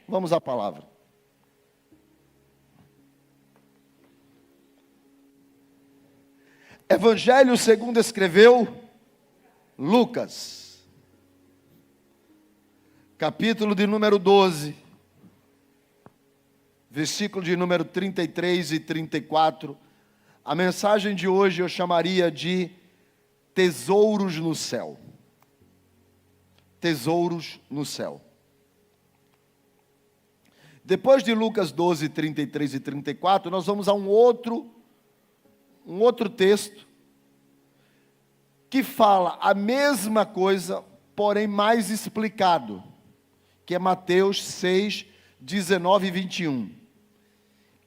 Vamos à palavra. Evangelho segundo escreveu Lucas, capítulo de número 12, versículo de número 33 e 34. A mensagem de hoje eu chamaria de tesouros no céu. Tesouros no céu. Depois de Lucas 12, 33 e 34, nós vamos a um outro texto que fala a mesma coisa, porém mais explicado, que é Mateus 6, 19 e 21.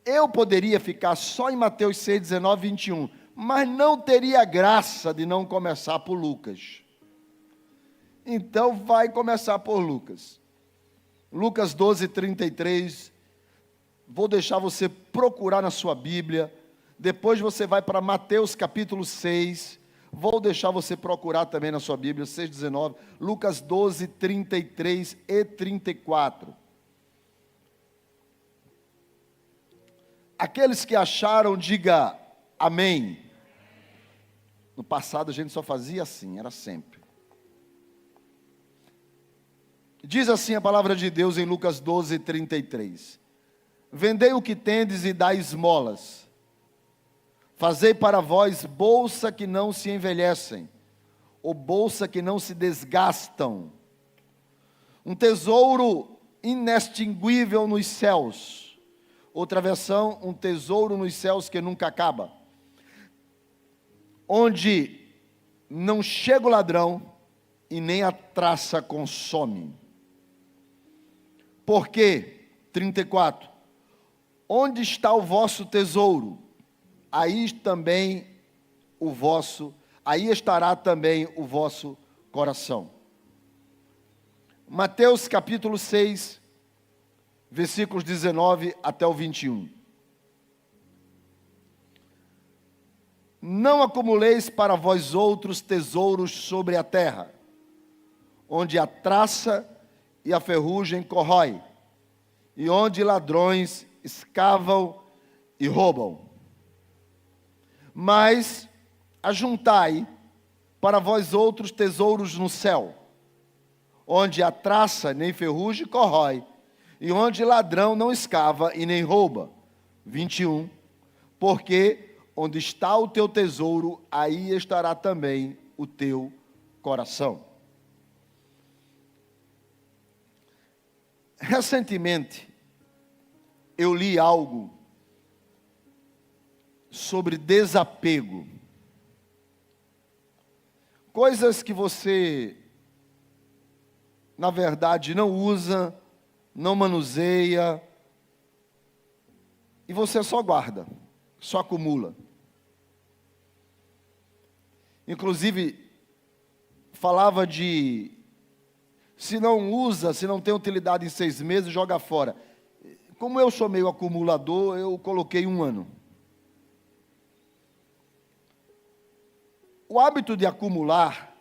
Eu poderia ficar só em Mateus 6, 19 e 21, mas não teria graça de não começar por Lucas. Então vai começar por Lucas. Lucas 12, 33, vou deixar você procurar na sua Bíblia. Depois você vai para Mateus capítulo 6, vou deixar você procurar também na sua Bíblia, 6, 19, Lucas 12, 33 e 34. Aqueles que acharam, diga amém. No passado a gente só fazia assim, era sempre. Diz assim a palavra de Deus em Lucas 12, 33. Vendei o que tendes e dai esmolas. Fazei para vós bolsa que não se envelhecem, ou bolsa que não se desgastam. Um tesouro inextinguível nos céus. Outra versão, um tesouro nos céus que nunca acaba. Onde não chega o ladrão e nem a traça consome. Porque, 34, onde está o vosso tesouro? Aí estará também o vosso coração. Mateus capítulo 6, versículos 19 até o 21. Não acumuleis para vós outros tesouros sobre a terra, onde a traça e a ferrugem corrói, e onde ladrões escavam e roubam. Mas ajuntai para vós outros tesouros no céu, onde a traça nem ferrugem corrói, e onde ladrão não escava e nem rouba. 21. Porque onde está o teu tesouro, aí estará também o teu coração. Recentemente, eu li algo sobre desapego. Coisas que você, na verdade, não usa, não manuseia, e você só guarda, só acumula. Inclusive, falava de, se não usa, se não tem utilidade em 6 meses, joga fora. Como eu sou meio acumulador, eu coloquei 1 ano. O hábito de acumular,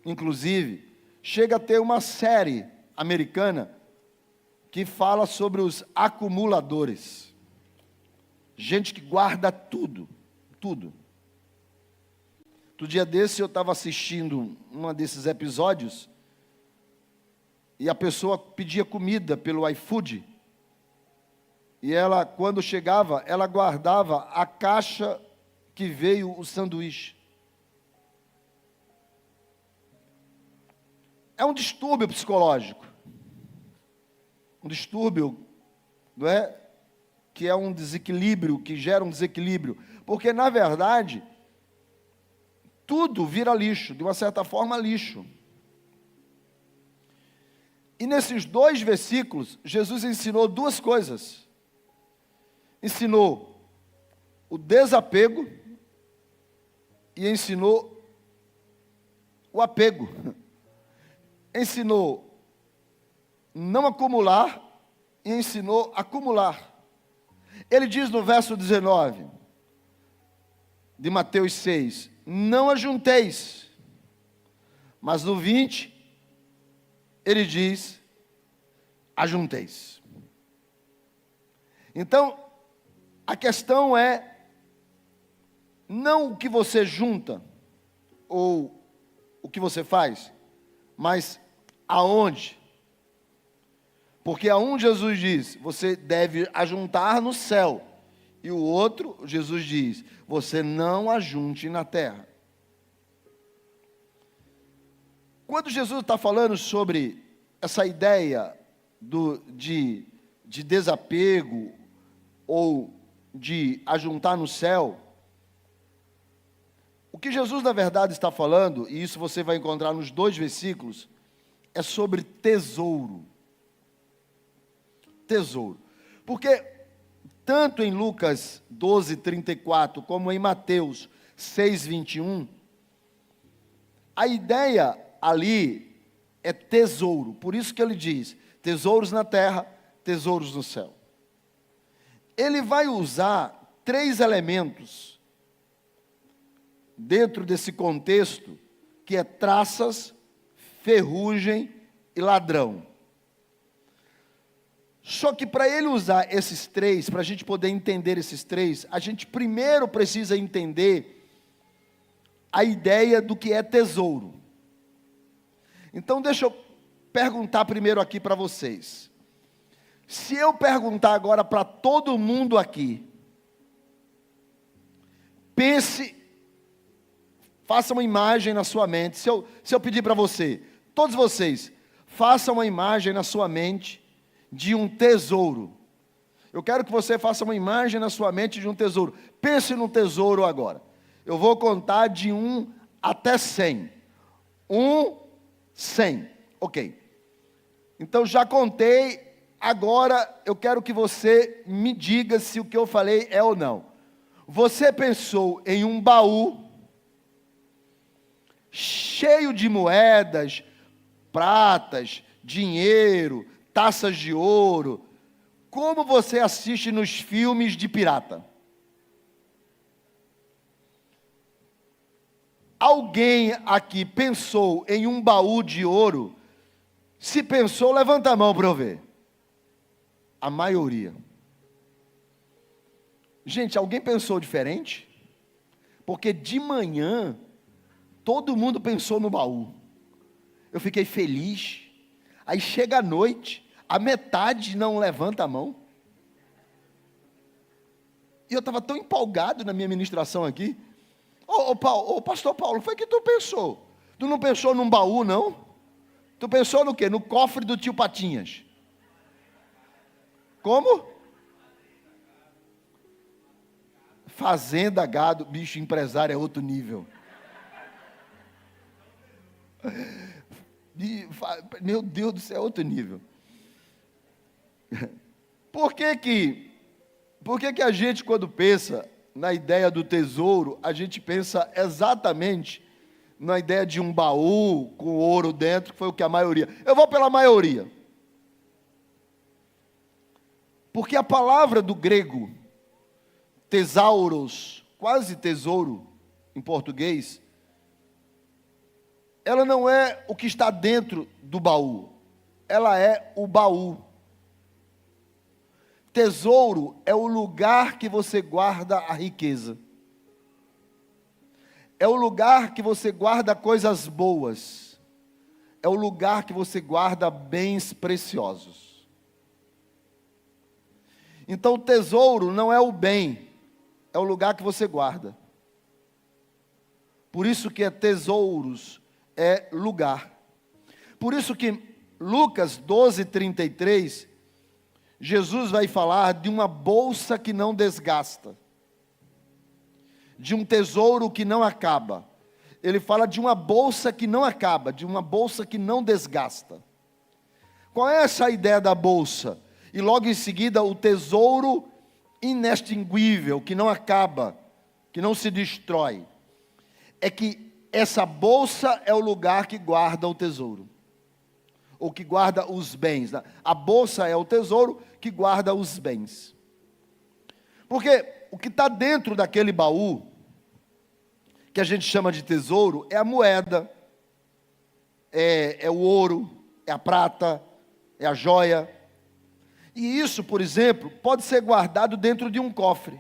inclusive, chega a ter uma série americana que fala sobre os acumuladores. Gente que guarda tudo, tudo. Outro dia desse eu estava assistindo um desses episódios e a pessoa pedia comida pelo iFood. E ela, quando chegava, ela guardava a caixa que veio o sanduíche. É um distúrbio psicológico. Um distúrbio, não é? Que é um desequilíbrio, que gera um desequilíbrio. Porque, na verdade, tudo vira lixo, de uma certa forma, lixo. E nesses 2 versículos, Jesus ensinou 2 coisas. Ensinou o desapego e ensinou o apego. Ensinou não acumular e ensinou acumular. Ele diz no verso 19 de Mateus 6, não ajunteis. Mas no 20, ele diz, ajunteis. Então, a questão é não o que você junta ou o que você faz, mas aonde. Porque aonde Jesus diz, você deve ajuntar no céu. E o outro, Jesus diz, você não ajunte na terra. Quando Jesus está falando sobre essa ideia de desapego ou de ajuntar no céu, o que Jesus na verdade está falando, e isso você vai encontrar nos 2 versículos, é sobre tesouro. Tesouro. Porque tanto em Lucas 12:34 como em Mateus 6:21, a ideia ali é tesouro. Por isso que ele diz, tesouros na terra, tesouros no céu. Ele vai usar 3 elementos dentro desse contexto, que é traças, ferrugem e ladrão. Só que para ele usar esses 3, para a gente poder entender esses 3, a gente primeiro precisa entender a ideia do que é tesouro. Então deixa eu perguntar primeiro aqui para vocês. Se eu perguntar agora para todo mundo aqui, pense, faça uma imagem na sua mente. Se eu pedir para você, todos vocês, façam uma imagem na sua mente de um tesouro. Eu quero que você faça uma imagem na sua mente de um tesouro. Pense no tesouro agora. Eu vou contar de 1 até 100. 100. Ok. Então já contei. Agora eu quero que você me diga se o que eu falei é ou não. Você pensou em um baú cheio de moedas, pratas, dinheiro, taças de ouro, como você assiste nos filmes de pirata. Alguém aqui pensou em um baú de ouro? Se pensou, levanta a mão para eu ver. A maioria. Gente, alguém pensou diferente? Porque de manhã, todo mundo pensou no baú. Eu fiquei feliz. Aí chega a noite, a metade não levanta a mão. E eu estava tão empolgado na minha ministração aqui. Pastor Paulo, foi que tu pensou? Tu não pensou num baú, não? Tu pensou no quê? No cofre do tio Patinhas. Como? Fazenda, gado, bicho, empresário é outro nível. Meu Deus do céu, é outro nível. Por que que a gente, quando pensa na ideia do tesouro, a gente pensa exatamente na ideia de um baú com ouro dentro, que foi o que a maioria... Eu vou pela maioria. Porque a palavra do grego, tesauros, quase tesouro em português, ela não é o que está dentro do baú, ela é o baú. Tesouro é o lugar que você guarda a riqueza. É o lugar que você guarda coisas boas. É o lugar que você guarda bens preciosos. Então, o tesouro não é o bem, é o lugar que você guarda. Por isso que é tesouros, é lugar. Por isso que Lucas 12:33, Jesus vai falar de uma bolsa que não desgasta, de um tesouro que não acaba. Ele fala de uma bolsa que não acaba, de uma bolsa que não desgasta. Qual é essa ideia da bolsa? E logo em seguida o tesouro inextinguível, que não acaba, que não se destrói. É que essa bolsa é o lugar que guarda o tesouro, ou que guarda os bens. A bolsa é o tesouro que guarda os bens. Porque o que está dentro daquele baú, que a gente chama de tesouro, é a moeda, é o ouro, é a prata, é a joia. E isso, por exemplo, pode ser guardado dentro de um cofre.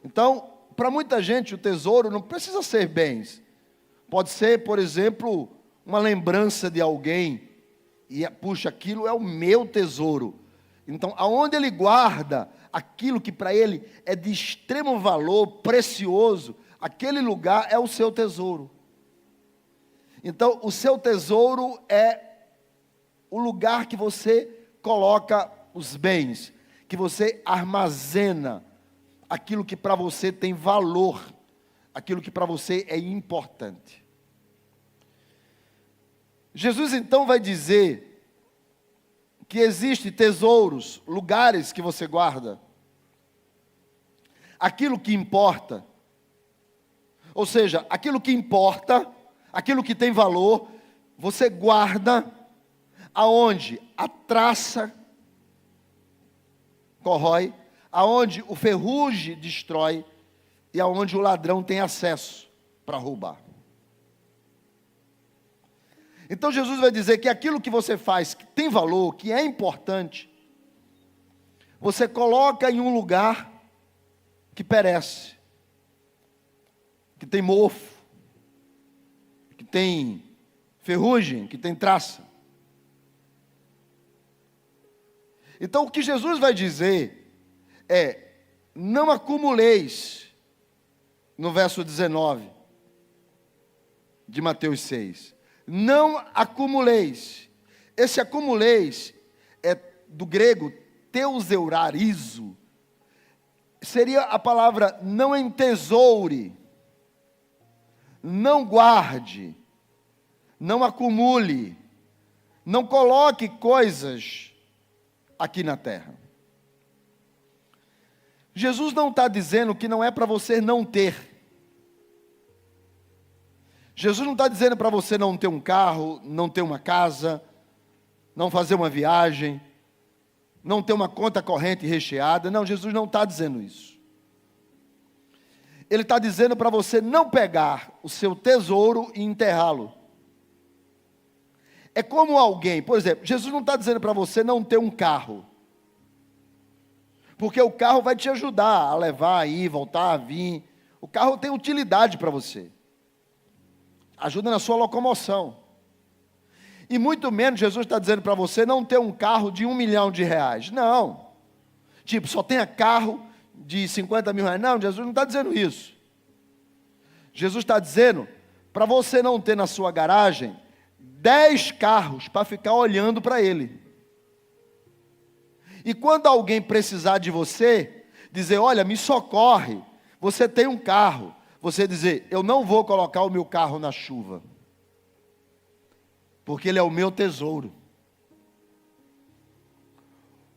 Então, para muita gente, o tesouro não precisa ser bens. Pode ser, por exemplo, uma lembrança de alguém. E, puxa, aquilo é o meu tesouro. Então, aonde ele guarda aquilo que para ele é de extremo valor, precioso, aquele lugar é o seu tesouro. Então, o seu tesouro é o lugar que você coloca os bens, que você armazena aquilo que para você tem valor, aquilo que para você é importante. Jesus então vai dizer que existem tesouros, lugares que você guarda, aquilo que importa, ou seja, aquilo que importa, aquilo que tem valor, você guarda aonde a traça corrói, aonde o ferrugem destrói e aonde o ladrão tem acesso para roubar. Então Jesus vai dizer que aquilo que você faz, que tem valor, que é importante, você coloca em um lugar que perece, que tem mofo, que tem ferrugem, que tem traça. Então o que Jesus vai dizer é: não acumuleis, no verso 19 de Mateus 6. Não acumuleis. Esse acumuleis é do grego teuseurarizo. Seria a palavra não entesoure, não guarde, não acumule, não coloque coisas aqui na terra. Jesus não está dizendo que não é para você não ter. Jesus não está dizendo para você não ter um carro, não ter uma casa, não fazer uma viagem, não ter uma conta corrente recheada. Não, Jesus não está dizendo isso. Ele está dizendo para você não pegar o seu tesouro e enterrá-lo. É como alguém, por exemplo, Jesus não está dizendo para você não ter um carro. Porque o carro vai te ajudar a levar, a ir, voltar, a vir. O carro tem utilidade para você. Ajuda na sua locomoção. E muito menos Jesus está dizendo para você não ter um carro de R$1 milhão. Não. Tipo, só tenha carro de R$50 mil. Não, Jesus não está dizendo isso. Jesus está dizendo para você não ter na sua garagem 10 carros para ficar olhando para ele. E quando alguém precisar de você, dizer, olha, me socorre, você tem um carro. Você dizer, eu não vou colocar o meu carro na chuva, porque ele é o meu tesouro.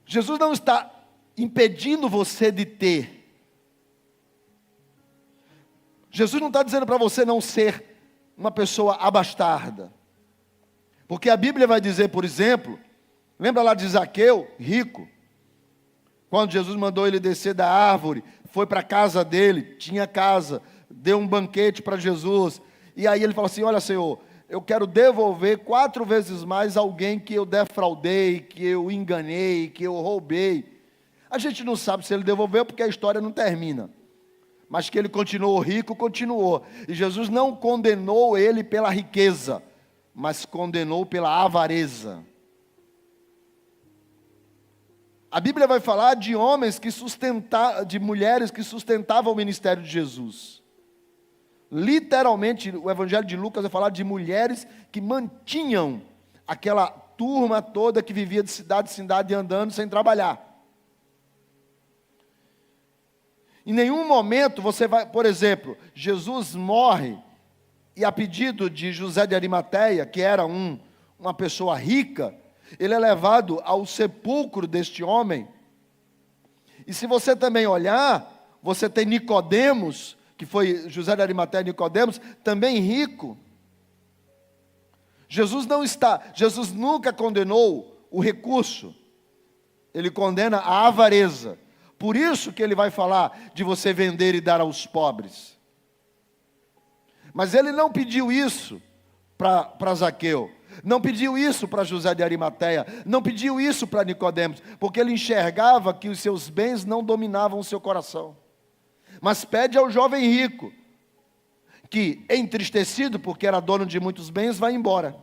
Jesus não está impedindo você de ter. Jesus não está dizendo para você não ser uma pessoa abastarda. Porque a Bíblia vai dizer, por exemplo, lembra lá de Zaqueu, rico? Quando Jesus mandou ele descer da árvore, foi para a casa dele, tinha casa, deu um banquete para Jesus, e aí ele falou assim, olha Senhor, eu quero devolver 4 vezes mais alguém que eu defraudei, que eu enganei, que eu roubei. A gente não sabe se ele devolveu, porque a história não termina, mas que ele continuou rico, continuou, e Jesus não condenou ele pela riqueza, mas condenou pela avareza. A Bíblia vai falar de homens que sustentavam, de mulheres que sustentavam o ministério de Jesus. Literalmente, o Evangelho de Lucas vai falar de mulheres que mantinham aquela turma toda que vivia de cidade em cidade andando sem trabalhar. Em nenhum momento você vai, por exemplo, Jesus morre e a pedido de José de Arimateia, que era uma pessoa rica, ele é levado ao sepulcro deste homem. E se você também olhar, você tem Nicodemos, que foi José de Arimateia e Nicodemos, também rico. Jesus nunca condenou o recurso, ele condena a avareza. Por isso que ele vai falar de você vender e dar aos pobres. Mas ele não pediu isso para Zaqueu. Não pediu isso para José de Arimateia, não pediu isso para Nicodemos, porque ele enxergava que os seus bens não dominavam o seu coração. Mas pede ao jovem rico, que, entristecido porque era dono de muitos bens, vai embora.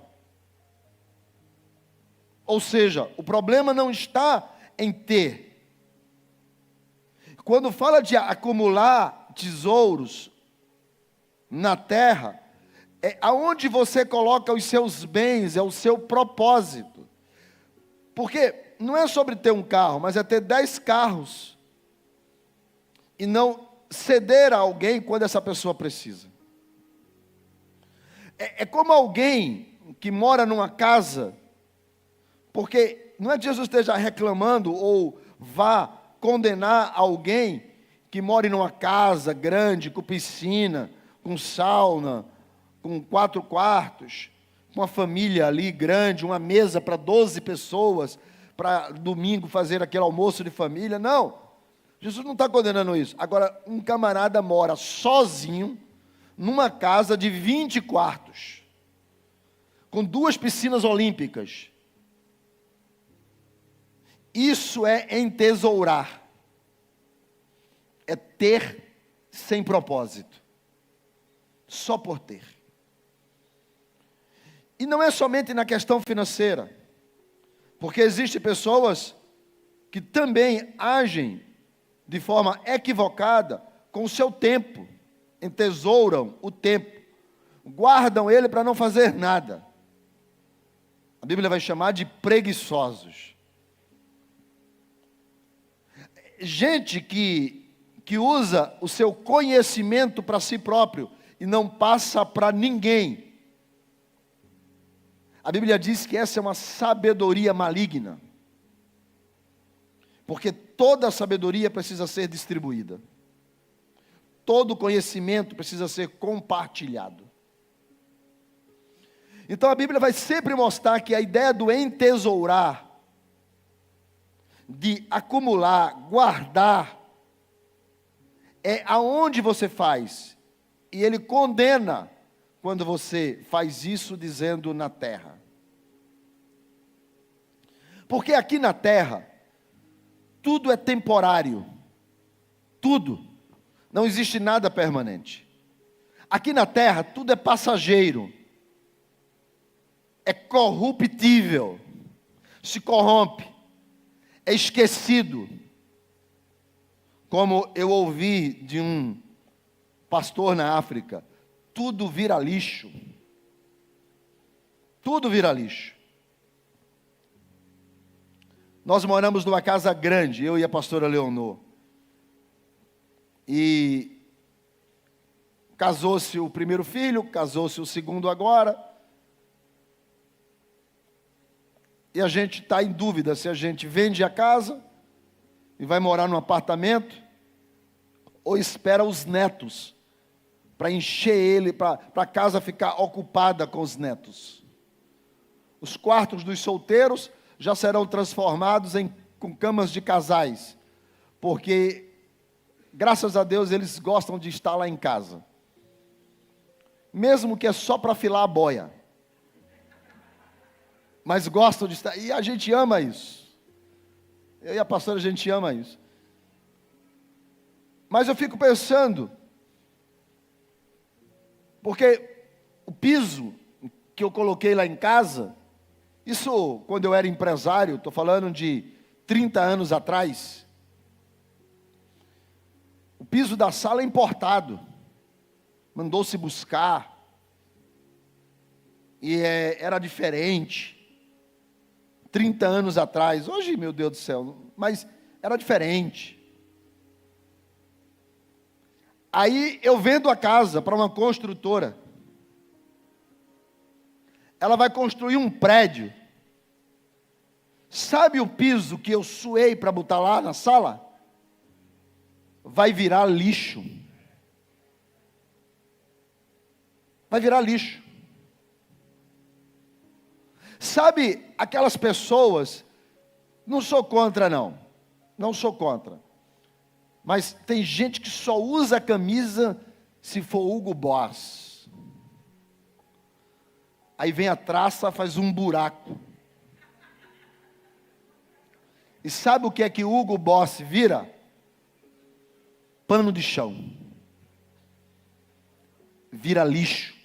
Ou seja, o problema não está em ter. Quando fala de acumular tesouros na terra, aonde você coloca os seus bens, é o seu propósito. Porque não é sobre ter um carro, mas é ter 10 carros. E não ceder a alguém quando essa pessoa precisa. É como alguém que mora numa casa, porque não é que Jesus esteja reclamando ou vá condenar alguém que mora numa casa grande, com piscina, com sauna, com 4 quartos, uma família ali grande, uma mesa para 12 pessoas, para domingo fazer aquele almoço de família. Não, Jesus não está condenando isso. Agora, um camarada mora sozinho, numa casa de 20 quartos, com 2 piscinas olímpicas. Isso é entesourar, é ter sem propósito, só por ter. E não é somente na questão financeira, porque existem pessoas que também agem de forma equivocada com o seu tempo, entesouram o tempo, guardam ele para não fazer nada. A Bíblia vai chamar de preguiçosos. Gente que usa o seu conhecimento para si próprio e não passa para ninguém. A Bíblia diz que essa é uma sabedoria maligna, porque toda sabedoria precisa ser distribuída, todo conhecimento precisa ser compartilhado. Então a Bíblia vai sempre mostrar que a ideia do entesourar, de acumular, guardar, é aonde você faz, e ele condena quando você faz isso dizendo na terra. Porque aqui na terra, tudo é temporário. Tudo. Não existe nada permanente. Aqui na terra, tudo é passageiro. É corruptível. Se corrompe. É esquecido. Como eu ouvi de um pastor na África, tudo vira lixo. Tudo vira lixo. Nós moramos numa casa grande, eu e a pastora Leonor. E casou-se o primeiro filho, casou-se o segundo agora. E a gente está em dúvida se a gente vende a casa e vai morar num apartamento, ou espera os netos para encher ele, para a casa ficar ocupada com os netos. Os quartos dos solteiros já serão transformados com camas de casais, porque, graças a Deus, eles gostam de estar lá em casa, mesmo que é só para filar a boia, mas gostam de estar, e a gente ama isso, eu e a pastora, a gente ama isso, mas eu fico pensando, porque o piso que eu coloquei lá em casa, isso quando eu era empresário, estou falando de 30 anos atrás, o piso da sala é importado, mandou-se buscar, e era diferente, 30 anos atrás, hoje, meu Deus do céu, mas era diferente. Aí eu vendo a casa para uma construtora, ela vai construir um prédio. Sabe o piso que eu suei para botar lá na sala? Vai virar lixo. Vai virar lixo. Sabe aquelas pessoas, não sou contra não, não sou contra. Mas tem gente que só usa camisa se for Hugo Boss. Aí vem a traça, faz um buraco. E sabe o que é que Hugo Boss vira? Pano de chão. Vira lixo.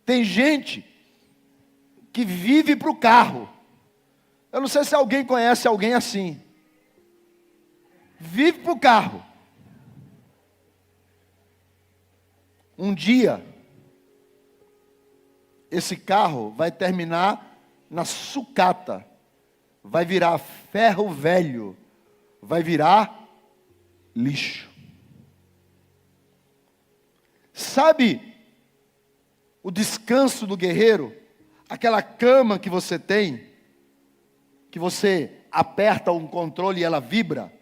Tem gente que vive para o carro. Eu não sei se alguém conhece alguém assim. Vive para o carro. Um dia, esse carro vai terminar na sucata. Vai virar ferro velho. Vai virar lixo. Sabe o descanso do guerreiro? Aquela cama que você tem, que você aperta um controle e ela vibra,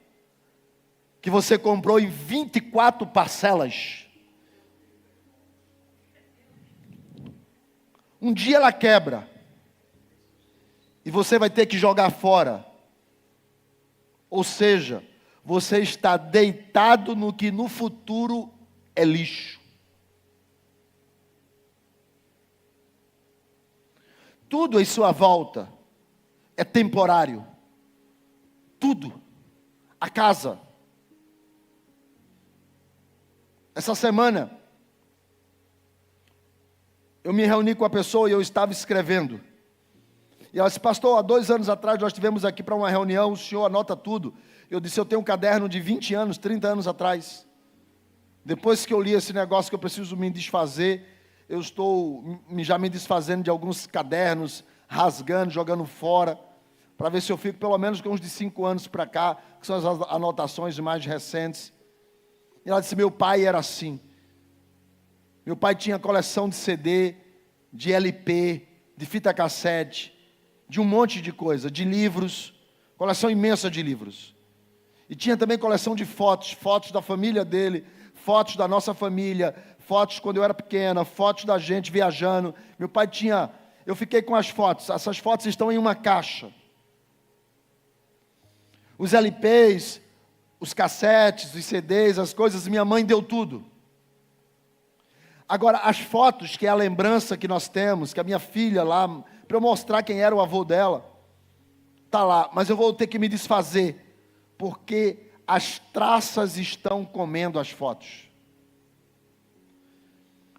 que você comprou em 24 parcelas. Um dia ela quebra. E você vai ter que jogar fora. Ou seja, você está deitado no que no futuro é lixo. Tudo em sua volta é temporário. Tudo. A casa. Essa semana, eu me reuni com a pessoa e eu estava escrevendo. E ela disse, pastor, há 2 anos atrás nós estivemos aqui para uma reunião, o senhor anota tudo. Eu disse, eu tenho um caderno de 20 anos, 30 anos atrás. Depois que eu li esse negócio que eu preciso me desfazer, eu estou já me desfazendo de alguns cadernos, rasgando, jogando fora, para ver se eu fico pelo menos com uns de 5 anos para cá, que são as anotações mais recentes. E ela disse, meu pai era assim. Meu pai tinha coleção de CD, de LP, de fita cassete, de um monte de coisa, de livros, coleção imensa de livros. E tinha também coleção de fotos, fotos da família dele, fotos da nossa família, fotos quando eu era pequena, fotos da gente viajando. Meu pai tinha, eu fiquei com as fotos, essas fotos estão em uma caixa. Os LPs, os cassetes, os CDs, as coisas, minha mãe deu tudo. Agora, as fotos, que é a lembrança que nós temos, que a minha filha lá, para eu mostrar quem era o avô dela, está lá, mas eu vou ter que me desfazer, porque as traças estão comendo as fotos.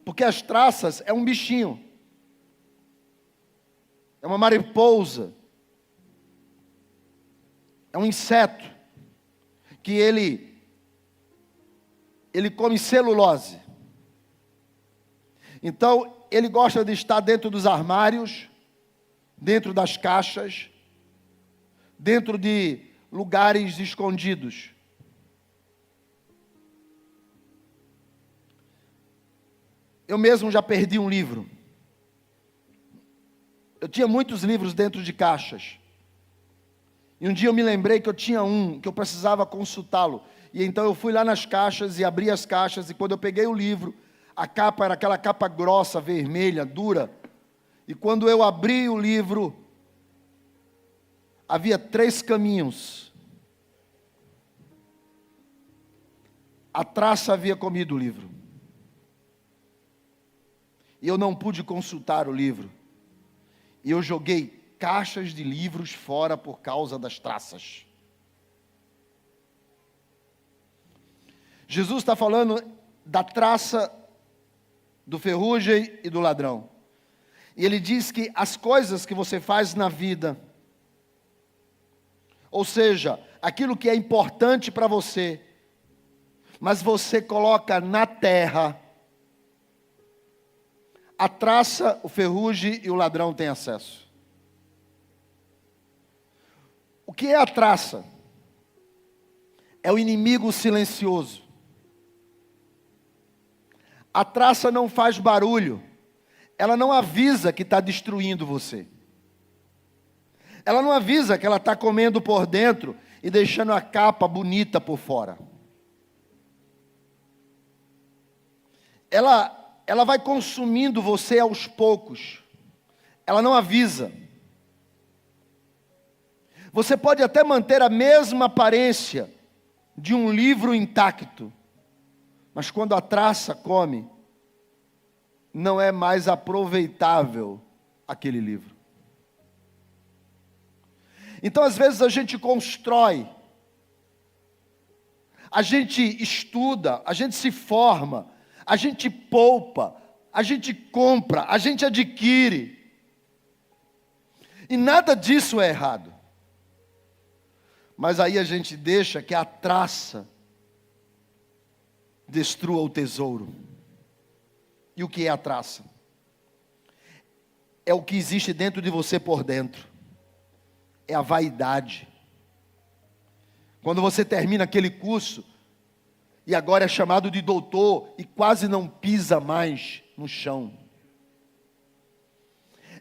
Porque as traças é um bichinho, é uma mariposa, é um inseto, que ele come celulose. Então, ele gosta de estar dentro dos armários, dentro das caixas, dentro de lugares escondidos. Eu mesmo já perdi um livro. Eu tinha muitos livros dentro de caixas. E um dia eu me lembrei que eu tinha um, que eu precisava consultá-lo. E então eu fui lá nas caixas e abri as caixas, e quando eu peguei o livro, a capa era aquela capa grossa, vermelha, dura. E quando eu abri o livro, havia 3 caminhos. A traça havia comido o livro. E eu não pude consultar o livro. E eu joguei caixas de livros fora por causa das traças. Jesus está falando da traça do ferrugem e do ladrão. E ele diz que as coisas que você faz na vida, ou seja, aquilo que é importante para você, mas você coloca na terra, a traça, o ferrugem e o ladrão têm acesso. O que é a traça? É o inimigo silencioso. A traça não faz barulho. Ela não avisa que está destruindo você. Ela não avisa que ela está comendo por dentro e deixando a capa bonita por fora. Ela vai consumindo você aos poucos. Ela não avisa. Você pode até manter a mesma aparência de um livro intacto, mas quando a traça come, não é mais aproveitável aquele livro. Então, às vezes, a gente constrói, a gente estuda, a gente se forma, a gente poupa, a gente compra, a gente adquire. E nada disso é errado. Mas aí a gente deixa que a traça destrua o tesouro. E o que é a traça? É o que existe dentro de você por dentro. É a vaidade. Quando você termina aquele curso, e agora é chamado de doutor, e quase não pisa mais no chão.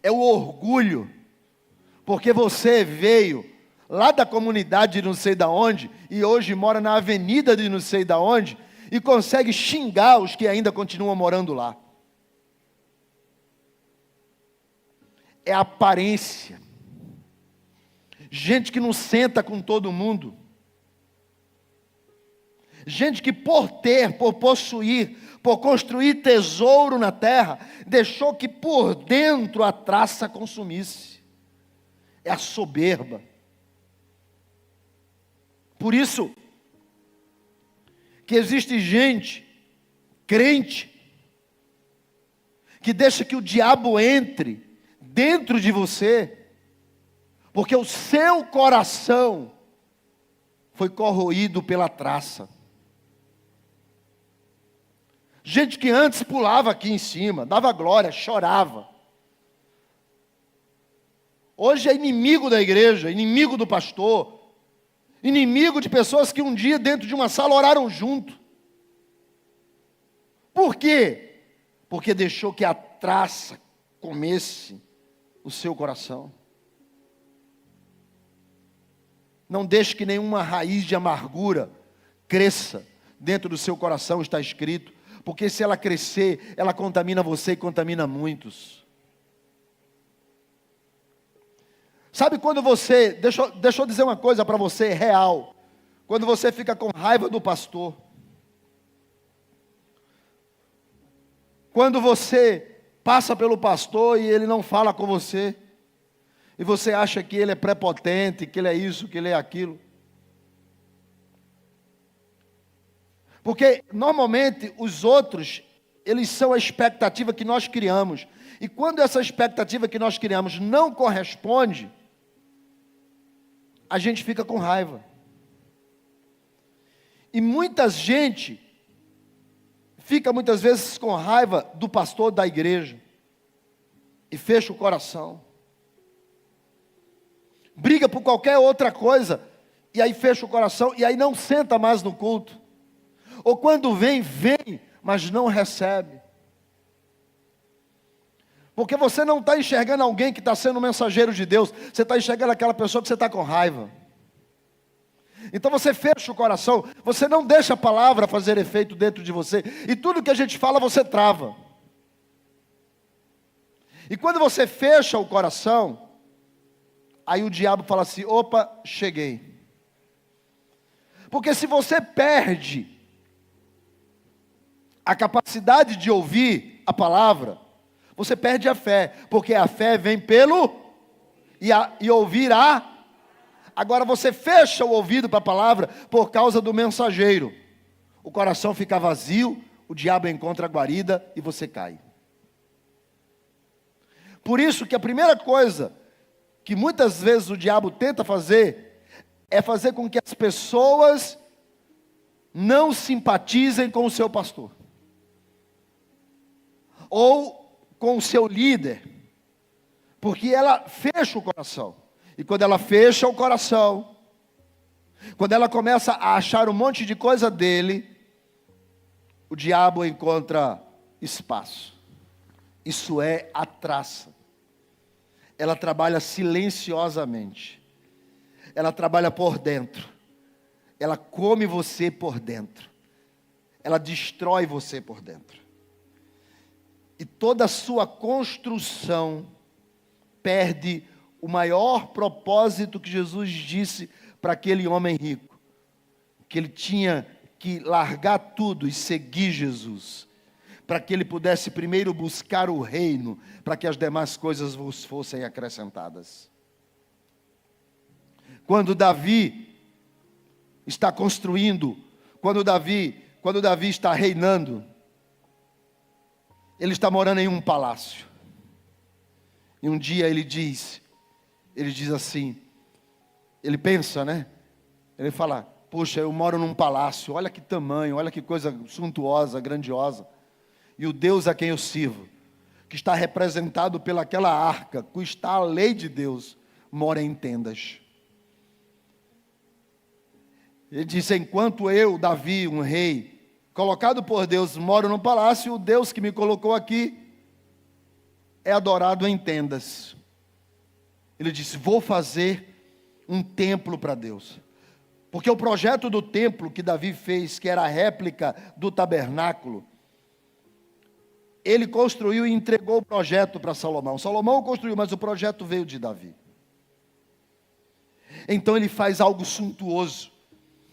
É o orgulho, porque você veio lá da comunidade de não sei da onde, e hoje mora na avenida de não sei da onde, e consegue xingar os que ainda continuam morando lá. É a aparência. Gente que não senta com todo mundo. Gente que por ter, por possuir, por construir tesouro na terra, deixou que por dentro a traça consumisse. É a soberba. Por isso que existe gente, crente, que deixa que o diabo entre dentro de você, porque o seu coração foi corroído pela traça. Gente que antes pulava aqui em cima, dava glória, chorava. Hoje é inimigo da igreja, inimigo do pastor, inimigo de pessoas que um dia dentro de uma sala oraram junto. Por quê? Porque deixou que a traça comesse o seu coração. Não deixe que nenhuma raiz de amargura cresça dentro do seu coração, está escrito. Porque se ela crescer, ela contamina você e contamina muitos. Sabe quando você, deixa eu dizer uma coisa para você, real. Quando você fica com raiva do pastor. Quando você passa pelo pastor e ele não fala com você. E você acha que ele é prepotente, que ele é isso, que ele é aquilo. Porque, normalmente, os outros, eles são a expectativa que nós criamos. E quando essa expectativa que nós criamos não corresponde, a gente fica com raiva. E muita gente fica, muitas vezes, com raiva do pastor da igreja. E fecha o coração. Briga por qualquer outra coisa, e aí fecha o coração, e aí não senta mais no culto. Ou quando vem, mas não recebe. Porque você não está enxergando alguém que está sendo mensageiro de Deus, você está enxergando aquela pessoa que você está com raiva. Então você fecha o coração, você não deixa a palavra fazer efeito dentro de você, e tudo que a gente fala você trava. E quando você fecha o coração, aí o diabo fala assim, opa, cheguei. Porque se você perde a capacidade de ouvir a palavra, você perde a fé, porque a fé vem pelo e ouvir a. Agora você fecha o ouvido para a palavra por causa do mensageiro. O coração fica vazio, o diabo encontra a guarida e você cai. Por isso que a primeira coisa que muitas vezes o diabo tenta fazer é fazer com que as pessoas não simpatizem com o seu pastor. Ou com o seu líder, porque ela fecha o coração, e quando ela fecha o coração, quando ela começa a achar um monte de coisa dele, o diabo encontra espaço. Isso é a traça. Ela trabalha silenciosamente, ela trabalha por dentro, ela come você por dentro, ela destrói você por dentro. E toda a sua construção perde o maior propósito que Jesus disse para aquele homem rico. Que ele tinha que largar tudo e seguir Jesus. para que ele pudesse primeiro buscar o reino, para que as demais coisas vos fossem acrescentadas. Quando Davi está construindo, quando Davi está reinando, ele está morando em um palácio. E um dia ele diz assim, ele pensa, né? Ele fala: poxa, eu moro num palácio, olha que tamanho, olha que coisa suntuosa, grandiosa. E o Deus a quem eu sirvo, que está representado pelaquela arca, que está a lei de Deus, mora em tendas. Ele disse: enquanto eu, Davi, um rei, colocado por Deus, moro no palácio, o Deus que me colocou aqui é adorado em tendas. Ele disse: vou fazer um templo para Deus. Porque o projeto do templo que Davi fez, que era a réplica do tabernáculo, ele construiu e entregou o projeto para Salomão. Salomão construiu, mas o projeto veio de Davi. Então ele faz algo suntuoso,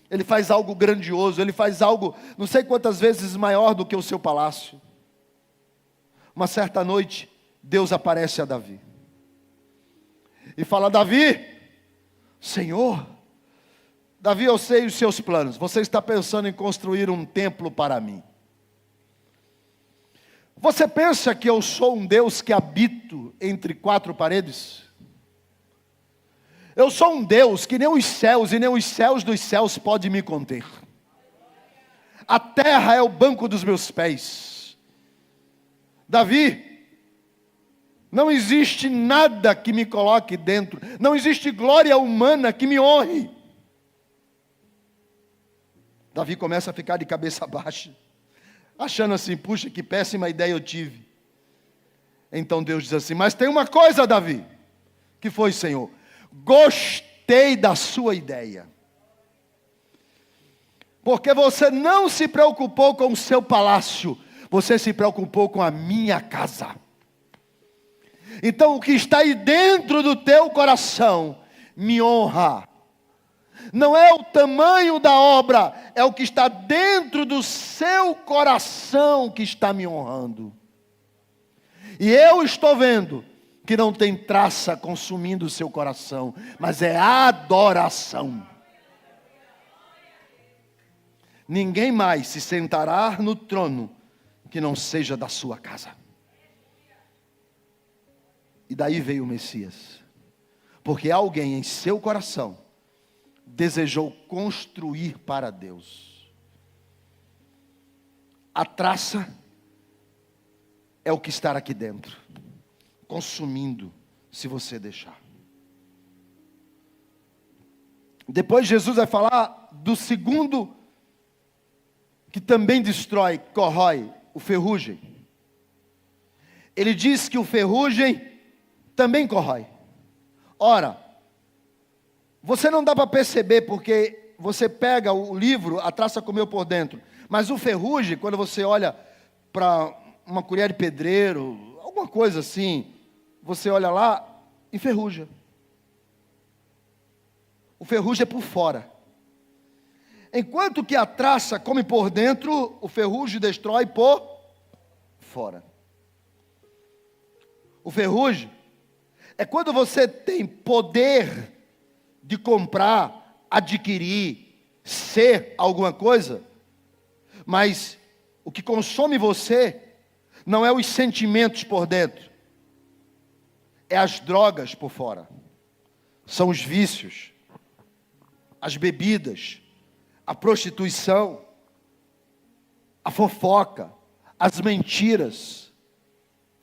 ele faz algo grandioso, ele faz algo não sei quantas vezes maior do que o seu palácio. Uma certa noite, Deus aparece a Davi e fala: Davi, Senhor, Davi, eu sei os seus planos. Você está pensando em construir um templo para mim. Você pensa que eu sou um Deus que habito entre quatro paredes? Eu sou um Deus que nem os céus e nem os céus dos céus podem me conter. A terra é o banco dos meus pés. Davi, não existe nada que me coloque dentro. Não existe glória humana que me honre. Davi começa a ficar de cabeça baixa, achando assim: puxa, que péssima ideia eu tive. Então Deus diz assim: mas tem uma coisa, Davi. Que foi, Senhor? Gostei da sua ideia. Porque você não se preocupou com o seu palácio, você se preocupou com a minha casa. Então o que está aí dentro do teu coração me honra. Não é o tamanho da obra, é o que está dentro do seu coração que está me honrando. E eu estou vendo que não tem traça consumindo o seu coração, mas é adoração. Ninguém mais se sentará no trono que não seja da sua casa. E daí veio o Messias, porque alguém em seu coração desejou construir para Deus. A traça é o que está aqui dentro, consumindo, se você deixar. Depois Jesus vai falar do segundo, que também destrói, corrói, o ferrugem. Ele diz que o ferrugem também corrói. Ora, você não dá para perceber, porque você pega o livro, a traça comeu por dentro. Mas o ferrugem, quando você olha para uma colher de pedreiro, alguma coisa assim, você olha lá, enferruja. O ferrugem é por fora. Enquanto que a traça come por dentro, o ferrugem destrói por fora. O ferrugem é quando você tem poder de comprar, adquirir, ser alguma coisa, mas o que consome você não é os sentimentos por dentro, é as drogas por fora, são os vícios, as bebidas, a prostituição, a fofoca, as mentiras,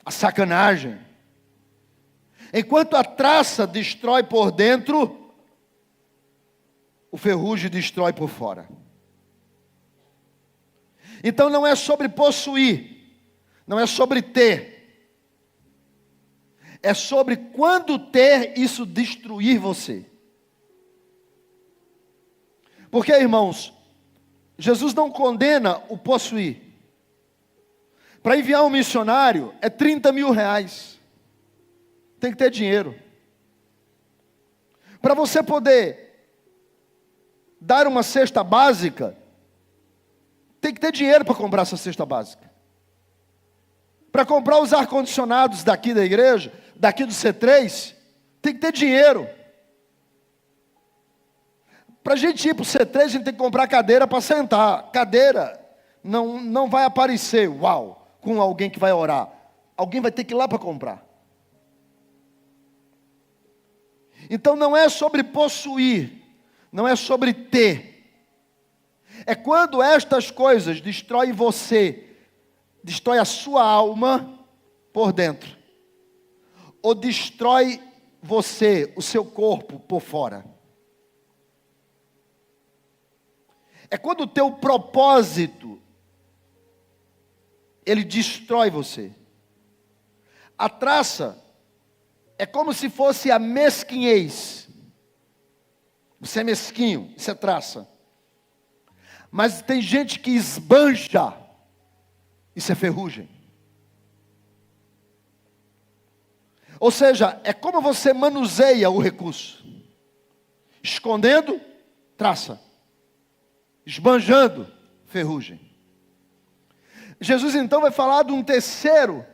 a sacanagem. Enquanto a traça destrói por dentro, o ferrugem destrói por fora. Então não é sobre possuir, não é sobre ter, é sobre quando ter isso destruir você. Porque, irmãos, Jesus não condena o possuir. Para enviar um missionário é 30 mil reais. Tem que ter dinheiro. Para você poder dar uma cesta básica, tem que ter dinheiro para comprar essa cesta básica. Para comprar os ar-condicionados daqui da igreja, daqui do C3, tem que ter dinheiro. Para a gente ir para o C3, a gente tem que comprar cadeira para sentar. Cadeira não vai aparecer, uau, com alguém que vai orar. Alguém vai ter que ir lá para comprar. Então não é sobre possuir, não é sobre ter. É quando estas coisas destroem você, destrói a sua alma por dentro, ou destrói você, o seu corpo por fora. É quando o teu propósito, ele destrói você. A traça é como se fosse a mesquinhez. Você é mesquinho, isso é traça. Mas tem gente que esbanja, isso é ferrugem. Ou seja, é como você manuseia o recurso. Escondendo, traça. Esbanjando, ferrugem. Jesus então vai falar de um terceiro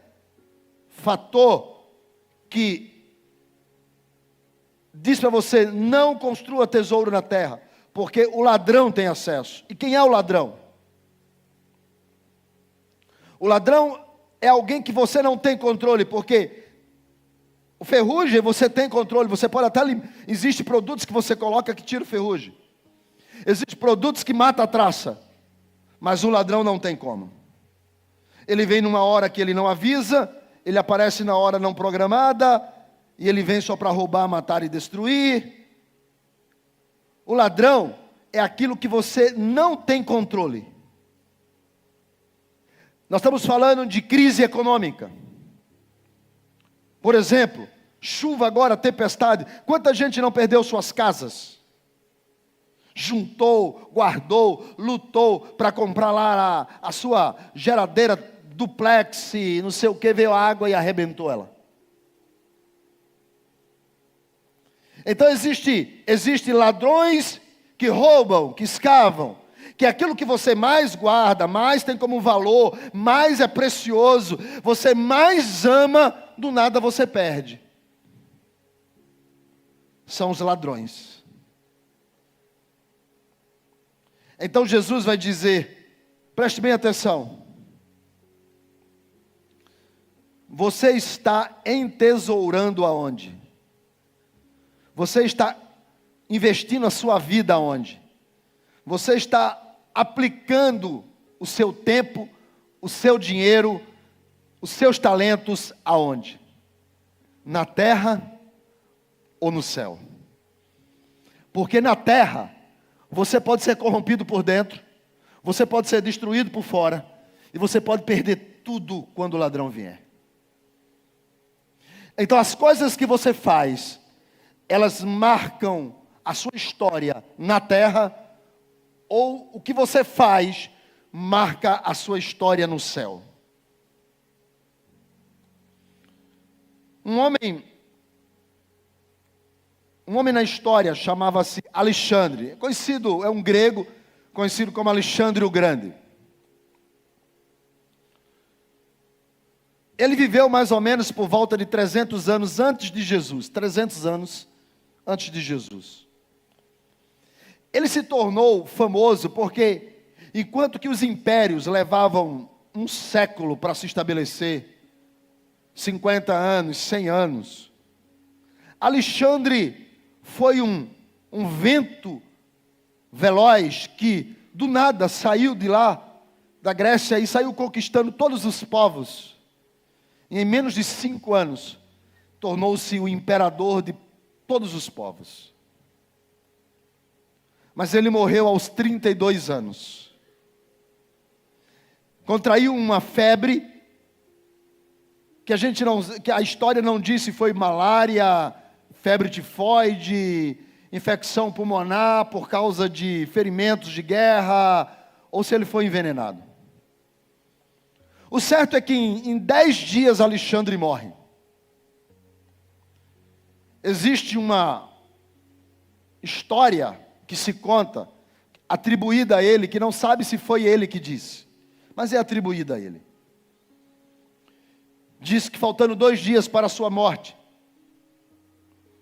fator que diz para você: não construa tesouro na terra, porque o ladrão tem acesso. E quem é o ladrão? O ladrão é alguém que você não tem controle, porque o ferrugem você tem controle, você pode até... Existem produtos que você coloca que tira o ferrugem. Existem produtos que matam a traça, mas o ladrão não tem como. Ele vem numa hora que ele não avisa, ele aparece na hora não programada, e ele vem só para roubar, matar e destruir. O ladrão é aquilo que você não tem controle. Nós estamos falando de crise econômica. Por exemplo, chuva agora, tempestade. Quanta gente não perdeu suas casas? Juntou, guardou, lutou para comprar lá a sua geladeira duplex, e não sei o que, veio a água e arrebentou ela. Então existe ladrões que roubam, que escavam, que aquilo que você mais guarda, mais tem como valor, mais é precioso, você mais ama, do nada você perde. São os ladrões. Então Jesus vai dizer, preste bem atenção, você está entesourando aonde? Você está investindo a sua vida aonde? Você está aplicando o seu tempo, o seu dinheiro, os seus talentos aonde? Na terra ou no céu? Porque na terra você pode ser corrompido por dentro, você pode ser destruído por fora, e você pode perder tudo quando o ladrão vier. Então as coisas que você faz, elas marcam a sua história na terra, ou o que você faz marca a sua história no céu. Um homem na história chamava-se Alexandre, é um grego, conhecido como Alexandre o Grande. Ele viveu mais ou menos por volta de 300 anos antes de Jesus, 300 anos antes de Jesus. Ele se tornou famoso porque, enquanto que os impérios levavam um século para se estabelecer, 50 anos, 100 anos, Alexandre foi um vento veloz que do nada saiu de lá, da Grécia, e saiu conquistando todos os povos. E em menos de 5 anos, tornou-se o imperador de todos os povos. Mas ele morreu aos 32 anos. Contraiu uma febre, que a história não disse se foi malária, febre tifoide, infecção pulmonar por causa de ferimentos de guerra, ou se ele foi envenenado. O certo é que em 10 dias Alexandre morre. Existe uma história que se conta, atribuída a ele, que não sabe se foi ele que disse, mas é atribuída a ele. diz que faltando 2 dias para a sua morte,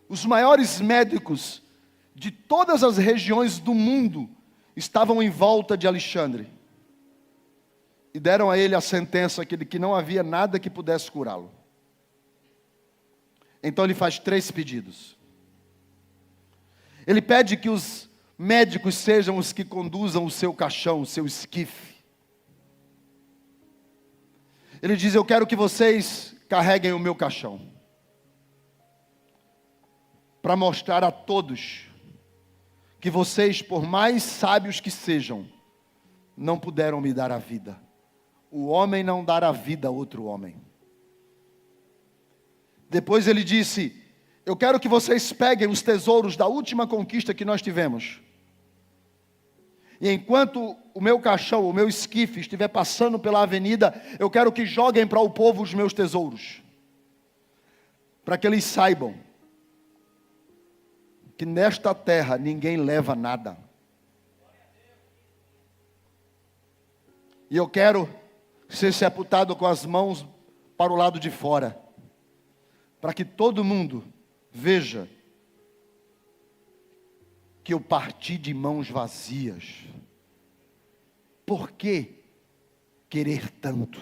os maiores médicos de todas as regiões do mundo estavam em volta de Alexandre e deram a ele a sentença de que não havia nada que pudesse curá-lo. Então ele faz 3 pedidos. Ele pede que os médicos sejam os que conduzam o seu caixão, o seu esquife. Ele diz: eu quero que vocês carreguem o meu caixão, para mostrar a todos que vocês, por mais sábios que sejam, não puderam me dar a vida. O homem não dará vida a outro homem. Depois ele disse: eu quero que vocês peguem os tesouros da última conquista que nós tivemos. E enquanto o meu caixão, o meu esquife estiver passando pela avenida, eu quero que joguem para o povo os meus tesouros, para que eles saibam que nesta terra ninguém leva nada. E eu quero ser sepultado com as mãos para o lado de fora, para que todo mundo veja que eu parti de mãos vazias. Por que querer tanto?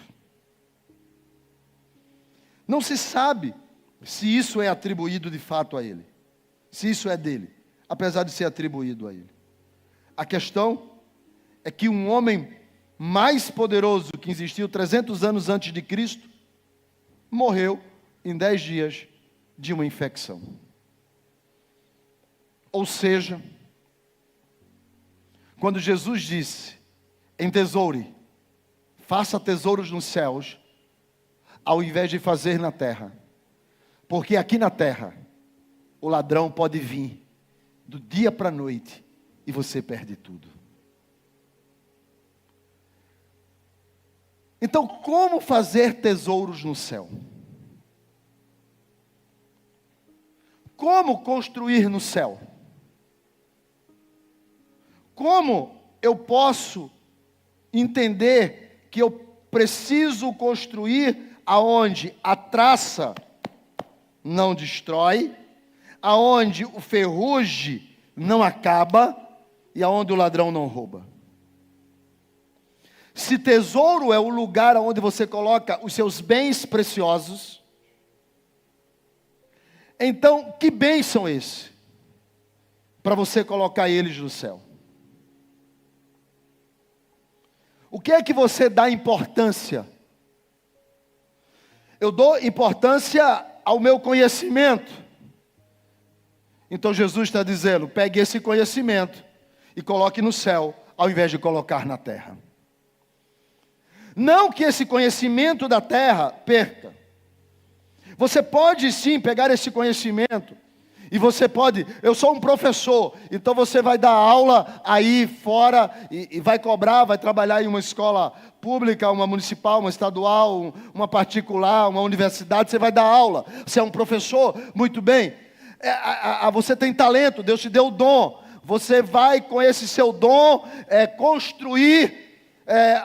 Não se sabe se isso é atribuído de fato a ele, se isso é dele, apesar de ser atribuído a ele. A questão é que um homem mais poderoso que existiu 300 anos antes de Cristo morreu em 10 dias de uma infecção. Ou seja, quando Jesus disse: entesoure, faça tesouros nos céus, ao invés de fazer na terra, porque aqui na terra o ladrão pode vir do dia para a noite e você perde tudo. Então, como fazer tesouros no céu? Como construir no céu? Como eu posso entender que eu preciso construir aonde a traça não destrói, aonde o ferrugem não acaba e aonde o ladrão não rouba? Se tesouro é o lugar onde você coloca os seus bens preciosos, então que bens são esses para você colocar eles no céu? O que é que você dá importância? Eu dou importância ao meu conhecimento. Então Jesus está dizendo: pegue esse conhecimento e coloque no céu, ao invés de colocar na terra. Não que esse conhecimento da terra perca. Você pode sim pegar esse conhecimento e você pode, eu sou um professor, então você vai dar aula aí fora e vai cobrar, vai trabalhar em uma escola pública, uma municipal, uma estadual, uma particular, uma universidade, você vai dar aula. Você é um professor, muito bem. Você tem talento, Deus te deu o dom. Você vai com esse seu dom construir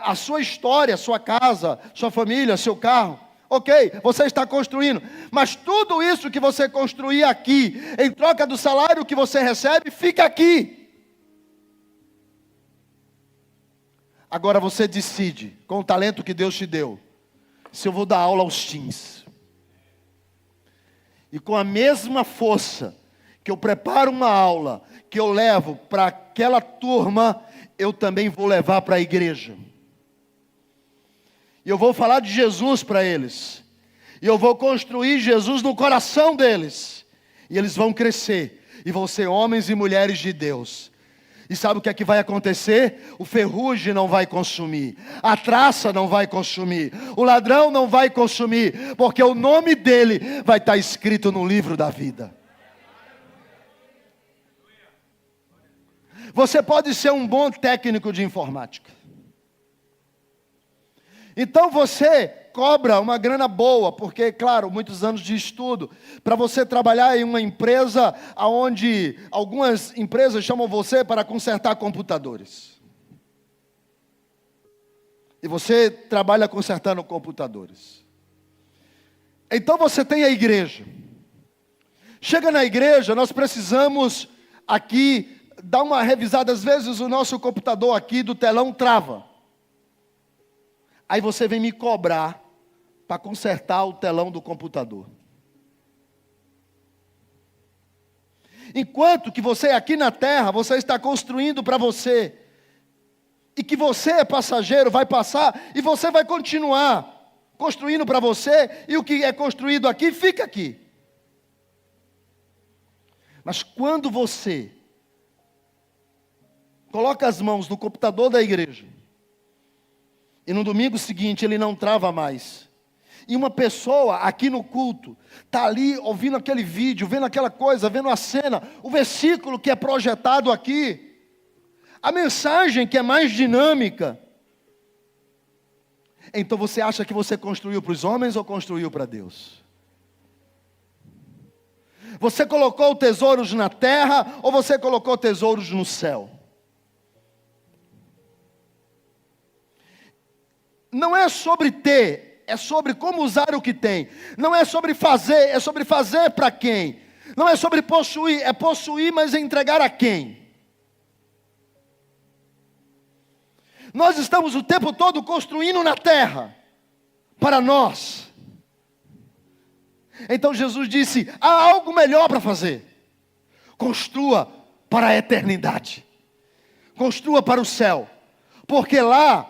a sua história, a sua casa, sua família, seu carro. Ok, você está construindo, mas tudo isso que você construir aqui, em troca do salário que você recebe, fica aqui. Agora você decide, com o talento que Deus te deu, se eu vou dar aula aos teens. E com a mesma força que eu preparo uma aula, que eu levo para aquela turma, eu também vou levar para a igreja. E eu vou falar de Jesus para eles. E eu vou construir Jesus no coração deles. E eles vão crescer. E vão ser homens e mulheres de Deus. E sabe o que é que vai acontecer? O ferrugem não vai consumir. A traça não vai consumir. O ladrão não vai consumir. Porque o nome dele vai estar escrito no livro da vida. Você pode ser um bom técnico de informática. Então você cobra uma grana boa, porque, claro, muitos anos de estudo, para você trabalhar em uma empresa onde algumas empresas chamam você para consertar computadores. E você trabalha consertando computadores. Então você tem a igreja. Chega na igreja, nós precisamos aqui dar uma revisada. Às vezes o nosso computador aqui do telão trava. Aí você vem me cobrar para consertar o telão do computador. Enquanto que você aqui na terra, você está construindo para você. E que você é passageiro, vai passar e você vai continuar construindo para você. E o que é construído aqui, fica aqui. Mas quando você coloca as mãos no computador da igreja, e no domingo seguinte ele não trava mais, e uma pessoa aqui no culto está ali ouvindo aquele vídeo, vendo aquela coisa, vendo a cena, o versículo que é projetado aqui, a mensagem que é mais dinâmica, então você acha que você construiu para os homens ou construiu para Deus? Você colocou tesouros na terra ou você colocou tesouros no céu? Não é sobre ter, é sobre como usar o que tem. Não é sobre fazer, é sobre fazer para quem. Não é sobre possuir, é possuir, mas é entregar a quem. Nós estamos o tempo todo construindo na terra, para nós. Então Jesus disse, há algo melhor para fazer. Construa para a eternidade. Construa para o céu. Porque lá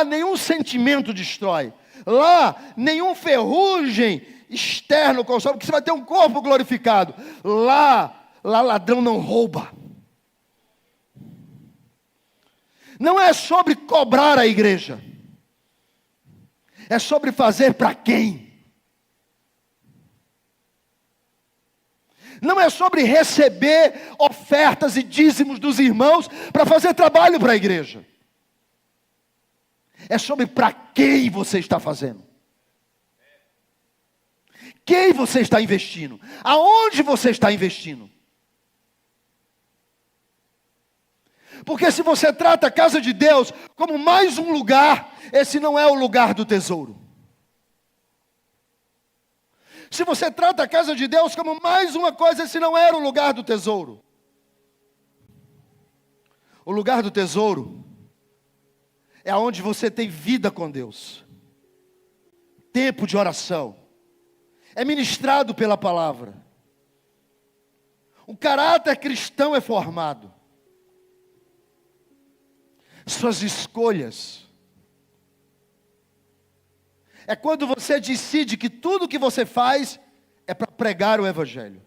nenhum sentimento destrói. Lá nenhum ferrugem externo consome, porque você vai ter um corpo glorificado. Lá ladrão não rouba. Não é sobre cobrar a igreja. É sobre fazer para quem? Não é sobre receber ofertas e dízimos dos irmãos para fazer trabalho para a igreja. É sobre para quem você está fazendo. Quem você está investindo? Aonde você está investindo? Porque se você trata a casa de Deus como mais um lugar, esse não é o lugar do tesouro. Se você trata a casa de Deus como mais uma coisa, esse não era o lugar do tesouro. O lugar do tesouro é onde você tem vida com Deus. Tempo de oração. É ministrado pela palavra. O caráter cristão é formado. Suas escolhas. É quando você decide que tudo que você faz é para pregar o evangelho.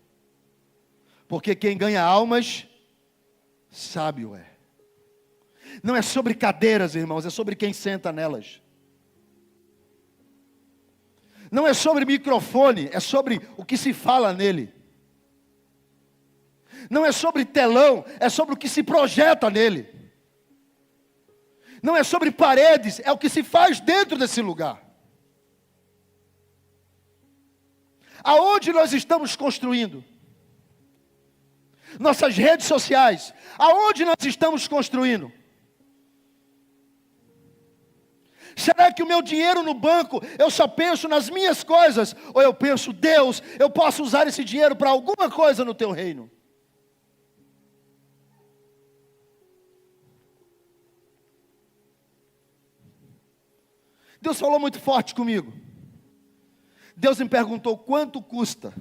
Porque quem ganha almas, sábio é. Não é sobre cadeiras, irmãos, é sobre quem senta nelas. Não é sobre microfone, é sobre o que se fala nele. Não é sobre telão, é sobre o que se projeta nele. Não é sobre paredes, é o que se faz dentro desse lugar. Aonde nós estamos construindo? Nossas redes sociais. Aonde nós estamos construindo? Será que o meu dinheiro no banco, eu só penso nas minhas coisas? Ou eu penso, Deus, eu posso usar esse dinheiro para alguma coisa no teu reino? Deus falou muito forte comigo. Deus me perguntou, quanto custa?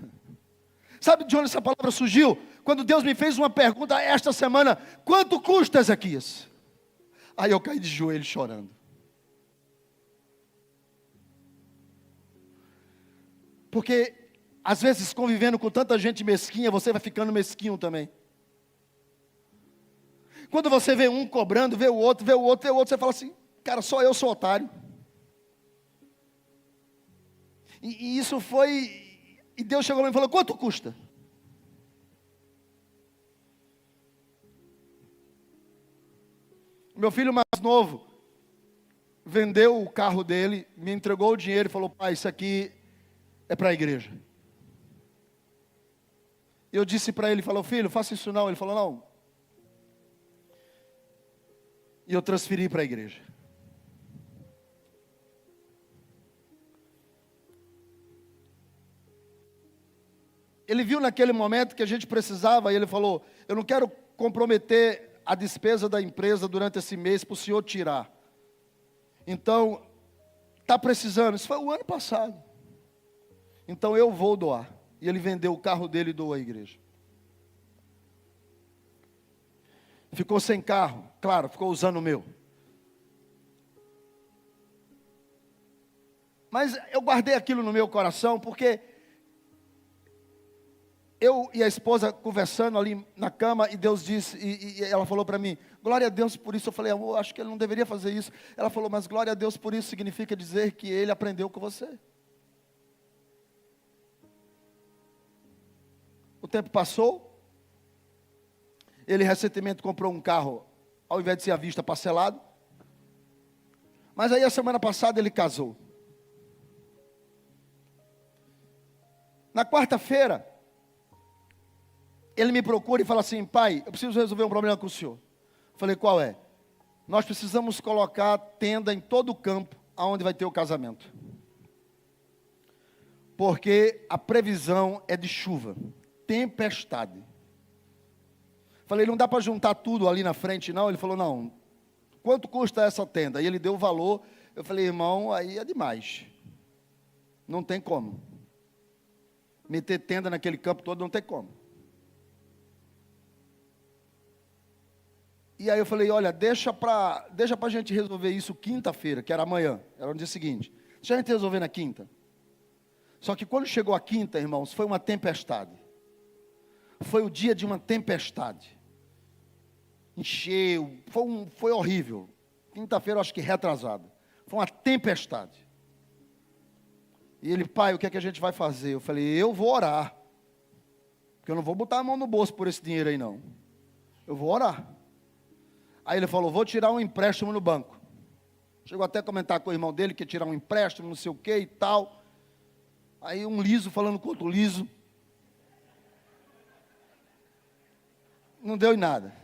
Sabe de onde essa palavra surgiu? Quando Deus me fez uma pergunta esta semana, quanto custa, Ezequias? Aí eu caí de joelho chorando. Porque, às vezes, convivendo com tanta gente mesquinha, você vai ficando mesquinho também. Quando você vê um cobrando, vê o outro, vê o outro, vê o outro, você fala assim, cara, só eu sou otário. E isso foi... E Deus chegou e falou, quanto custa? Meu filho mais novo vendeu o carro dele, me entregou o dinheiro e falou, pai, isso aqui é para a igreja. Eu disse para ele, falou, filho, faça isso não. Ele falou, não. E eu transferi para a igreja. Ele viu naquele momento que a gente precisava, e ele falou, eu não quero comprometer a despesa da empresa durante esse mês para o senhor tirar. Então, está precisando. Isso foi o ano passado. Então eu vou doar. E ele vendeu o carro dele e doou à igreja. Ficou sem carro, claro, ficou usando o meu. Mas eu guardei aquilo no meu coração, porque eu e a esposa conversando ali na cama, e Deus disse, e ela falou para mim, glória a Deus por isso. Eu falei, amor, acho que ele não deveria fazer isso. Ela falou, mas glória a Deus por isso significa dizer que ele aprendeu com você. O tempo passou. Ele recentemente comprou um carro, ao invés de ser à vista, parcelado. Mas aí a semana passada ele casou. Na quarta-feira, ele me procura e fala assim, pai, eu preciso resolver um problema com o senhor. Eu falei, qual é? Nós precisamos colocar tenda em todo o campo, aonde vai ter o casamento. Porque a previsão é de chuva, tempestade. Falei, não dá para juntar tudo ali na frente, não? Ele falou, não. Quanto custa essa tenda? E ele deu o valor. Eu falei, irmão, aí é demais. Não tem como. Meter tenda naquele campo todo, não tem como. E aí eu falei, olha, deixa para a gente resolver isso quinta-feira, que era amanhã, era no dia seguinte. Deixa a gente resolver na quinta. Só que quando chegou a quinta, irmãos, foi uma tempestade. Foi o dia de uma tempestade. Encheu, foi horrível. Quinta-feira, eu acho que retrasado. Foi uma tempestade. E ele, pai, o que é que a gente vai fazer? Eu falei, eu vou orar. Porque eu não vou botar a mão no bolso por esse dinheiro aí, não. Eu vou orar. Aí ele falou, vou tirar um empréstimo no banco. Chegou até a comentar com o irmão dele que ia tirar um empréstimo, não sei o que e tal. Aí um liso falando com outro liso. Não deu em nada.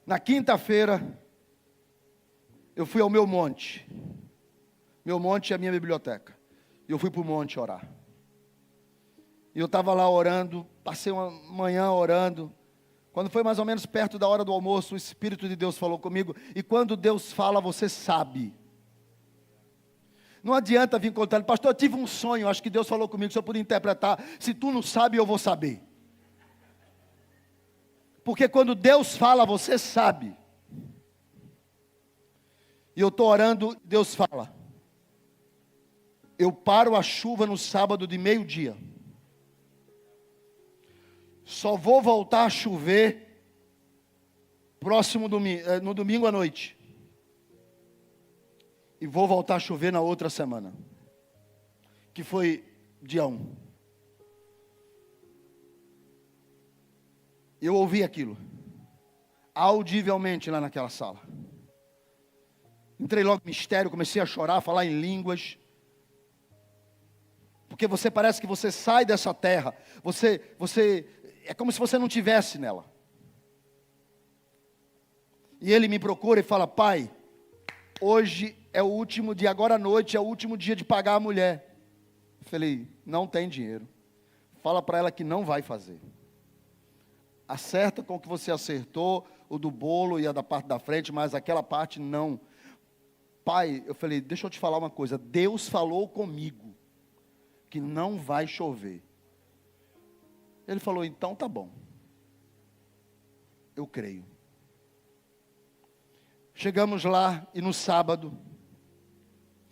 Na quinta-feira, eu fui ao meu monte. Meu monte é a minha biblioteca. E eu fui para o monte orar. E eu estava lá orando, passei uma manhã orando. Quando foi mais ou menos perto da hora do almoço, o Espírito de Deus falou comigo. E quando Deus fala, você sabe. Não adianta vir contando, pastor, eu tive um sonho, acho que Deus falou comigo, se eu puder interpretar. Se tu não sabe, eu vou saber. Porque quando Deus fala, você sabe. E eu estou orando, Deus fala. Eu paro a chuva no sábado de meio-dia. Só vou voltar a chover próximo domingo, no domingo à noite. E vou voltar a chover na outra semana. Que foi dia 1. Eu ouvi aquilo. Audivelmente lá naquela sala. Entrei logo no mistério, comecei a chorar, a falar em línguas. Porque você parece que você sai dessa terra. Você é como se você não tivesse nela. E ele me procura e fala, pai, hoje é o último dia, agora à noite é o último dia de pagar a mulher. Eu falei, não tem dinheiro. Fala para ela que não vai fazer. Acerta com o que você acertou, o do bolo e a da parte da frente, mas aquela parte não. Pai, eu falei, deixa eu te falar uma coisa. Deus falou comigo que não vai chover. Ele falou, então tá bom. Eu creio. Chegamos lá e no sábado,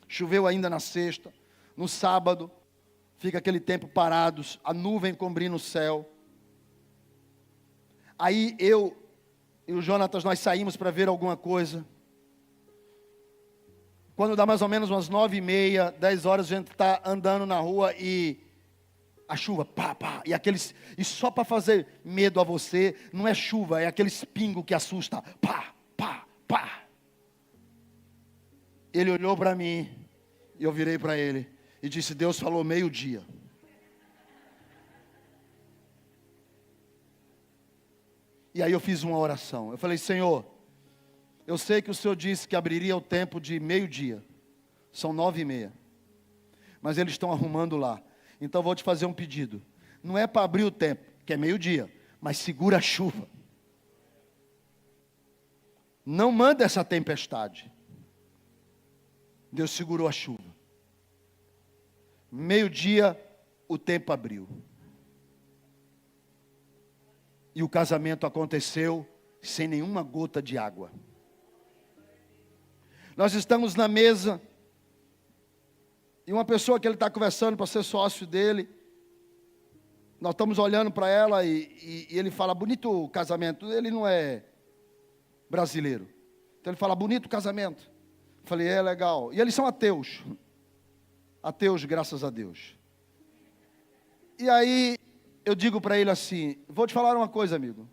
choveu ainda na sexta, no sábado, fica aquele tempo parados, a nuvem cobrindo o céu. Aí eu e o Jonatas, nós saímos para ver alguma coisa. Quando dá mais ou menos umas 9h30, 10 horas, a gente está andando na rua e a chuva, pá, pá, e só para fazer medo a você, não é chuva, é aquele pingo que assusta, pá, pá, pá. Ele olhou para mim, e eu virei para ele, e disse, Deus falou meio-dia. E aí eu fiz uma oração, eu falei, Senhor, eu sei que o Senhor disse que abriria o tempo de meio-dia, são 9h30. mas eles estão arrumando lá. Então vou te fazer um pedido. Não é para abrir o tempo, que é meio-dia, mas segura a chuva. Não manda essa tempestade. Deus segurou a chuva. Meio-dia, o tempo abriu. E o casamento aconteceu sem nenhuma gota de água. Nós estamos na mesa, e uma pessoa que ele está conversando para ser sócio dele, nós estamos olhando para ela e ele fala, bonito o casamento. Ele não é brasileiro. Então ele fala, bonito o casamento. Eu falei, é legal. E eles são ateus. Ateus, graças a Deus. E aí eu digo para ele assim, vou te falar uma coisa, amigo.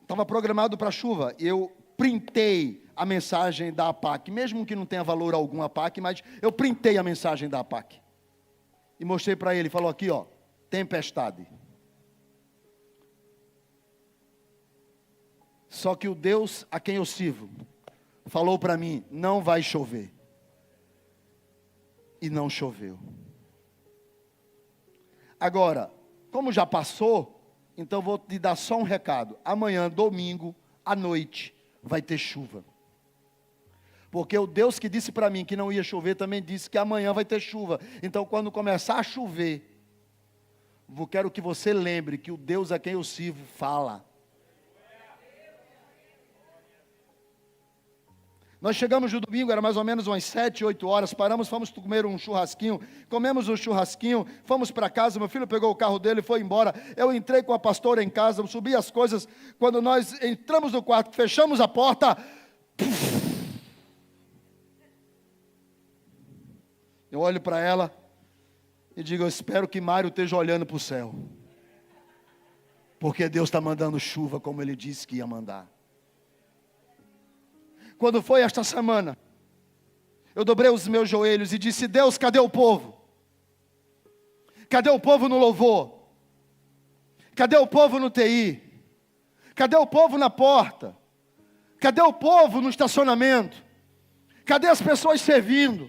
Estava programado para chuva, e eu printei a mensagem da APAC, mesmo que não tenha valor algum a APAC, mas eu printei a mensagem da APAC. E mostrei para ele, falou aqui, ó, tempestade. Só que o Deus a quem eu sirvo, falou para mim, não vai chover. E não choveu. Agora, como já passou, então vou te dar só um recado. Amanhã, domingo, à noite, vai ter chuva. Porque o Deus que disse para mim que não ia chover, também disse que amanhã vai ter chuva. Então, quando começar a chover, quero que você lembre que o Deus a quem eu sirvo fala. Nós chegamos no domingo, era mais ou menos umas 7, 8 horas, paramos, fomos comer um churrasquinho, comemos um churrasquinho, fomos para casa, meu filho pegou o carro dele e foi embora. Eu entrei com a pastora em casa, subi as coisas, quando nós entramos no quarto, fechamos a porta, eu olho para ela e digo, eu espero que Mário esteja olhando para o céu, porque Deus está mandando chuva como Ele disse que ia mandar. Quando foi esta semana, eu dobrei os meus joelhos e disse, Deus, cadê o povo? Cadê o povo no louvor? Cadê o povo no TI? Cadê o povo na porta? Cadê o povo no estacionamento? Cadê as pessoas servindo?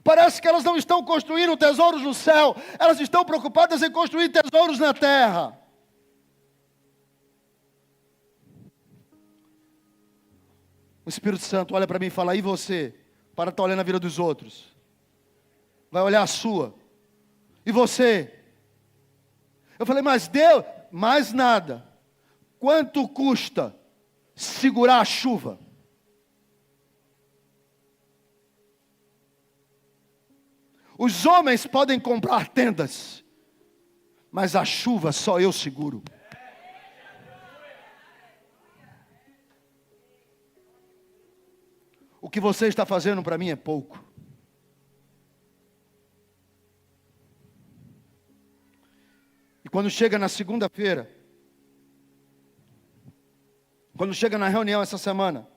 Parece que elas não estão construindo tesouros no céu, elas estão preocupadas em construir tesouros na terra. O Espírito Santo olha para mim e fala, e você? Para de estar olhando a vida dos outros. Vai olhar a sua. E você? Eu falei, mas Deus, mais nada. Quanto custa segurar a chuva? Os homens podem comprar tendas, mas a chuva só eu seguro. O que você está fazendo para mim é pouco. E quando chega na segunda-feira, quando chega na reunião essa semana,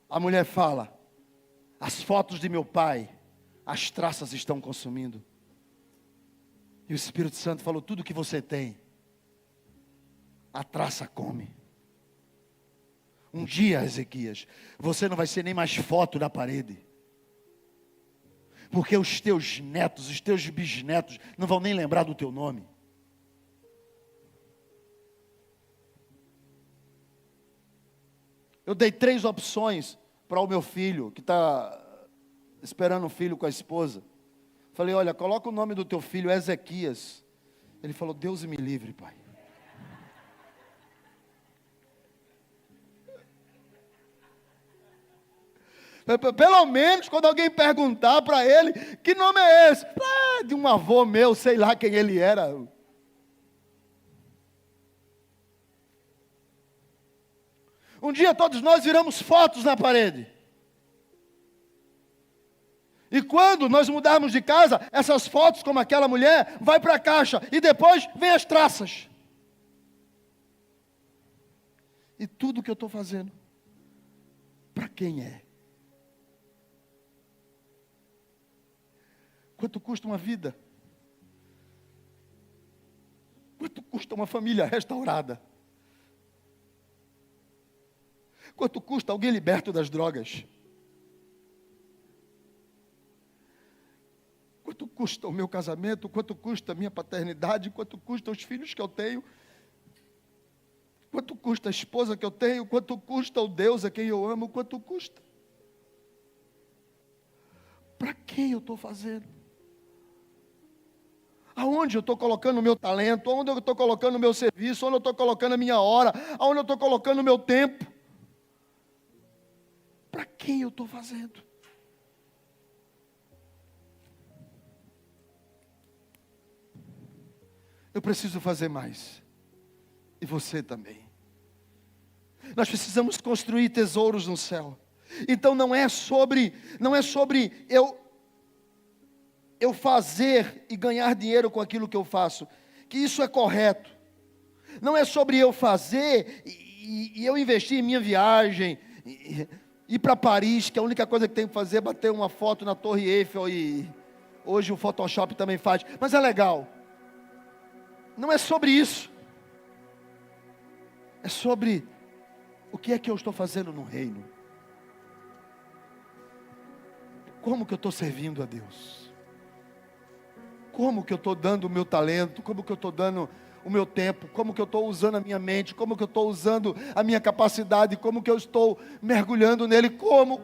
a mulher fala, as fotos de meu pai, as traças estão consumindo. E o Espírito Santo falou, tudo que você tem, a traça come. Um dia, Ezequias, você não vai ser nem mais foto da parede. Porque os teus netos, os teus bisnetos, não vão nem lembrar do teu nome. Eu dei 3 opções para o meu filho, que está esperando um filho com a esposa. Falei, olha, coloca o nome do teu filho, Ezequias. Ele falou, Deus me livre, pai. Pelo menos quando alguém perguntar para ele, que nome é esse? Ah, de um avô meu, sei lá quem ele era. Um dia todos nós viramos fotos na parede. E quando nós mudarmos de casa, essas fotos, como aquela mulher, vai para a caixa. E depois vem as traças. E tudo que eu estou fazendo, para quem é? Quanto custa uma vida? Quanto custa uma família restaurada? Quanto custa alguém liberto das drogas? custa o meu casamento, quanto custa a minha paternidade, quanto custa os filhos que eu tenho, quanto custa a esposa que eu tenho, quanto custa o Deus a quem eu amo, quanto custa. Para quem eu estou fazendo? Aonde eu estou colocando o meu talento? Aonde eu estou colocando o meu serviço? Aonde eu estou colocando a minha hora? Aonde eu estou colocando o meu tempo? Para quem eu estou fazendo? Eu preciso fazer mais. E você também. Nós precisamos construir tesouros no céu. Então não é sobre eu fazer e ganhar dinheiro com aquilo que eu faço, que isso é correto. Não é sobre eu fazer e eu investir em minha viagem, ir para Paris, que a única coisa que tenho que fazer é bater uma foto na Torre Eiffel, e hoje o Photoshop também faz, mas é legal. Não é sobre isso. É sobre o que é que eu estou fazendo no reino. Como que eu estou servindo a Deus? Como que eu estou dando o meu talento? Como que eu estou dando o meu tempo? Como que eu estou usando a minha mente? Como que eu estou usando a minha capacidade? Como que eu estou mergulhando nele? Como?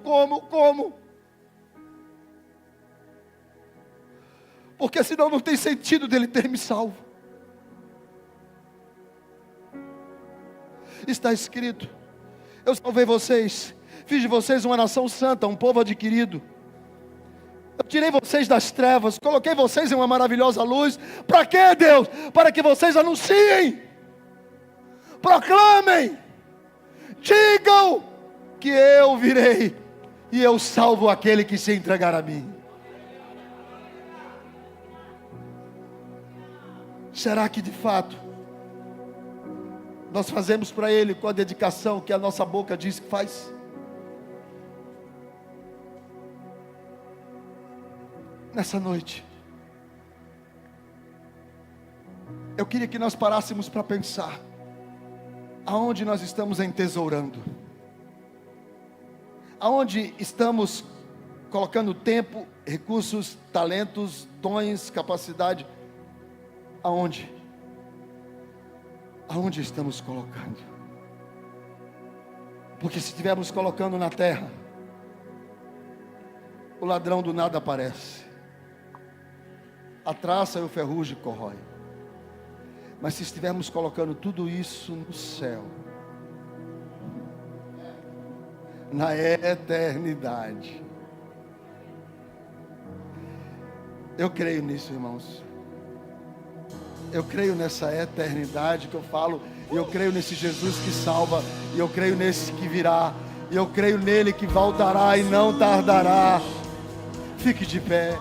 Porque senão não tem sentido dele ter me salvo. Está escrito: eu salvei vocês, fiz de vocês uma nação santa, um povo adquirido. Eu tirei vocês das trevas, coloquei vocês em uma maravilhosa luz. Para quê, Deus? Para que vocês anunciem, proclamem, digam que eu virei e eu salvo aquele que se entregar a mim. Será que de fato nós fazemos para Ele com a dedicação que a nossa boca diz que faz? Nessa noite, eu queria que nós parássemos para pensar aonde nós estamos entesourando, aonde estamos colocando tempo, recursos, talentos, dons, capacidade. Aonde estamos colocando? Porque se estivermos colocando na terra, o ladrão do nada aparece, a traça e o ferrugem corrói. Mas se estivermos colocando tudo isso no céu, na eternidade, eu creio nisso, irmãos. Eu creio nessa eternidade que eu falo, e eu creio nesse Jesus que salva, e eu creio nesse que virá, e eu creio nele que voltará e não tardará. Fique de pé.